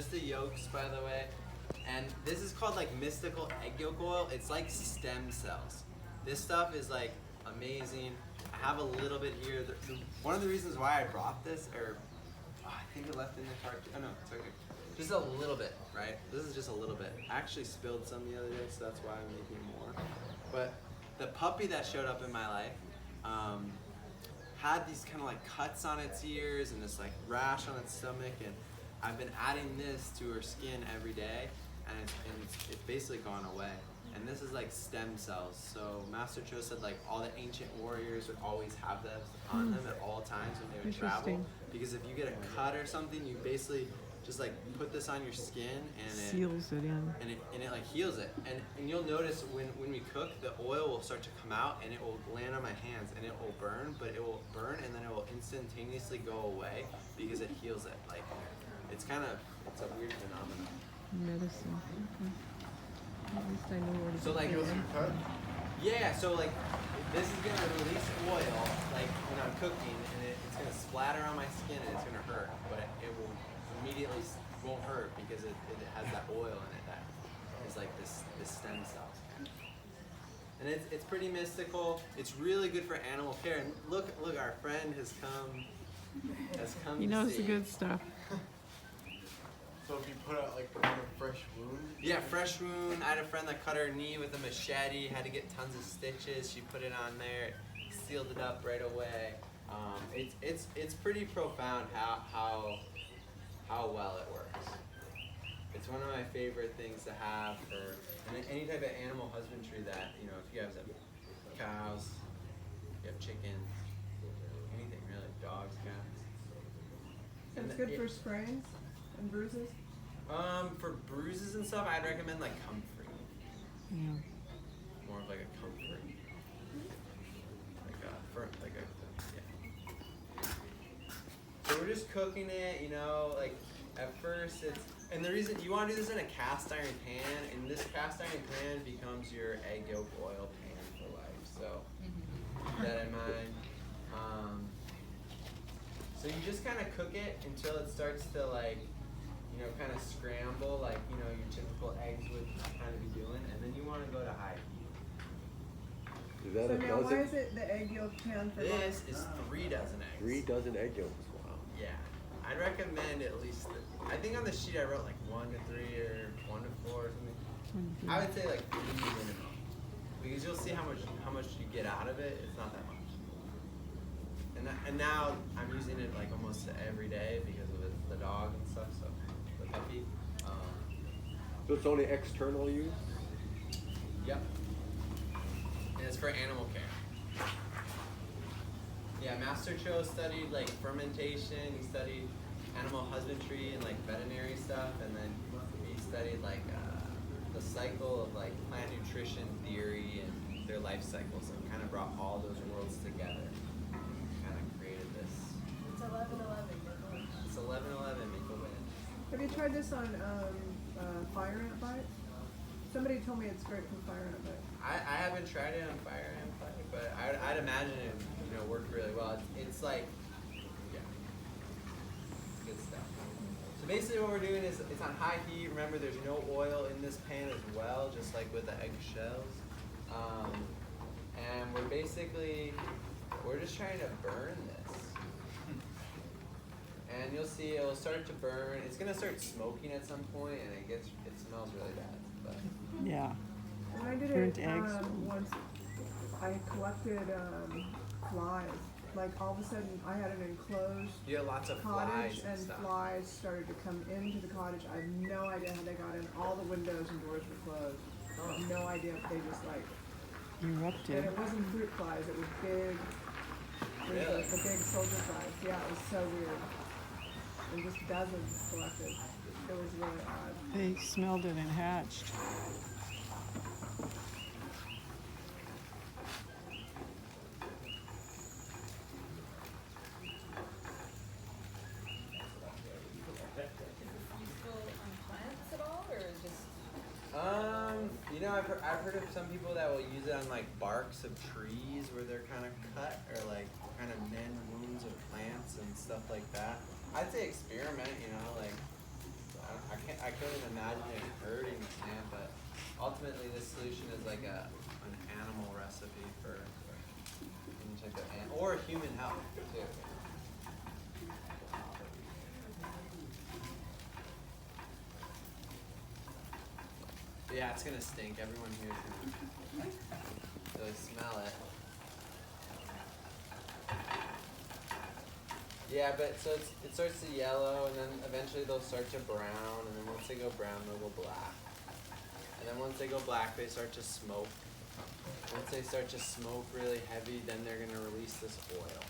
Just the yolks, by the way. And this is called like mystical egg yolk oil. It's like stem cells. This stuff is like amazing. I have a little bit here. One of the reasons why I brought this, or I think it left in the car. Oh no, it's okay. Just a little bit, right? This is just a little bit. I actually spilled some the other day, so that's why I'm making more. But the puppy that showed up in my life had these kind of like cuts on its ears and this like rash on its stomach, and I've been adding this to her skin every day, and it's basically gone away. And this is like stem cells. So Master Cho said like all the ancient warriors would always have this on them at all times when they would travel. Because if you get a cut or something, you basically just like put this on your skin and it seals it in. And it like heals it. And you'll notice when we cook, the oil will start to come out and it will land on my hands and it will burn, but it will burn and then it will instantaneously go away because it heals it. Like it's a weird phenomenon. Medicine. Okay. At least I know where to So like, yeah, so like this is gonna release oil like when I'm cooking, and it's gonna splatter on my skin and it's gonna hurt, but it will immediately won't hurt because it has that oil in it that is like this stem cells. And it's pretty mystical. It's really good for animal care. And look, our friend has come. He knows the good stuff. So if you put out like on a fresh wound? Yeah, fresh wound. I had a friend that cut her knee with a machete, had to get tons of stitches. She put it on there, sealed it up right away. It's pretty profound how well it works. It's one of my favorite things to have for any type of animal husbandry that, you know, if you have some cows, you have chickens, anything really, dogs, cats. And it's good for sprains and bruises? For bruises and stuff, I'd recommend like comfrey. Yeah. More of like a comfrey. Yeah. So we're just cooking it, you know, like at first and the reason you want to do this in a cast iron pan, and this cast iron pan becomes your egg yolk oil pan for life. So keep that in mind. So you just kind of cook it until it starts to like, you know, kind of scramble like, you know, your typical eggs would kind of be doing, and then you want to go to high heat. Is that So a now dozen? why is it the egg yolk pan for This is 3 dozen eggs. 3 dozen egg yolks. Wow. Yeah, I'd recommend at least. I think on the sheet I wrote like 1 to 3 or 1 to 4 or something. I would say like 3 minimum, because you'll see how much you get out of it. It's not that much. And now I'm using it like almost every day because of the dog and stuff. So the puppy. So it's only external use? Yep. And it's for animal care. Yeah, Master Cho studied like fermentation. He studied animal husbandry and like veterinary stuff, and then he studied like the cycle of like plant nutrition theory and their life cycles, and kind of brought all those worlds together. Kind of created this. It's 11/11. It's 11/11. Make a wish. Have you tried this on fire ant bite? Somebody told me it's great for fire ant bite. I haven't tried it on fire ant bite, but I'd imagine it, you know, worked really well. It's like, yeah, it's good stuff. So basically what we're doing is it's on high heat. Remember, there's no oil in this pan as well, just like with the eggshells. And we're just trying to burn this. And you'll see it'll start to burn. It's gonna start smoking at some point, and it smells really bad. But Yeah. When I did Burnt it eggs. once, I collected flies. Like all of a sudden, I had an enclosed you get lots of cottage, flies and stuff. flies started to come into the cottage. I have no idea how they got in. All the windows and doors were closed. I have no idea if they just like. And Erupted. it wasn't fruit flies. It was big. Really? The big soldier flies. Yeah, it was so weird. And just dozens collected. It was really odd. They smelled it and hatched. You know, I've heard of some people that will use it on like barks of trees where they're kind of cut, or like kind of mend wounds of plants and stuff like that. I'd say experiment, you know, like I imagine it hurting the plant, but ultimately this solution is like an animal recipe for any type of or human health too. But yeah, it's gonna stink. Everyone here is gonna really smell it. Yeah, but so it starts to yellow, and then eventually they'll start to brown, and then once they go brown, they'll go black. And then once they go black, they start to smoke. Once they start to smoke really heavy, then they're gonna release this oil.